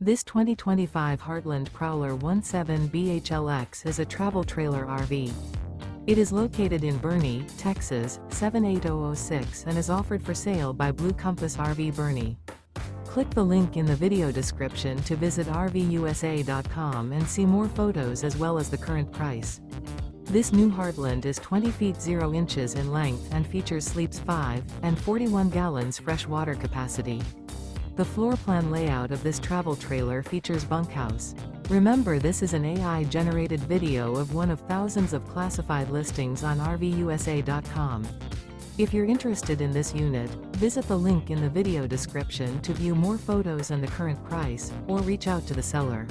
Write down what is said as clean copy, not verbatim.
This 2025 Heartland Prowler 17BHLX is a travel trailer RV. It is located in Boerne, Texas, 78006 and is offered for sale by Blue Compass RV Boerne. Click the link in the video description to visit RVUSA.com and see more photos as well as the current price. This new Heartland is 20 feet 0 inches in length and features sleeps 5 and 41 gallons fresh water capacity. The floor plan layout of this travel trailer features bunkhouse. Remember, this is an AI-generated video of one of thousands of classified listings on RVUSA.com. If you're interested in this unit, visit the link in the video description to view more photos and the current price, or reach out to the seller.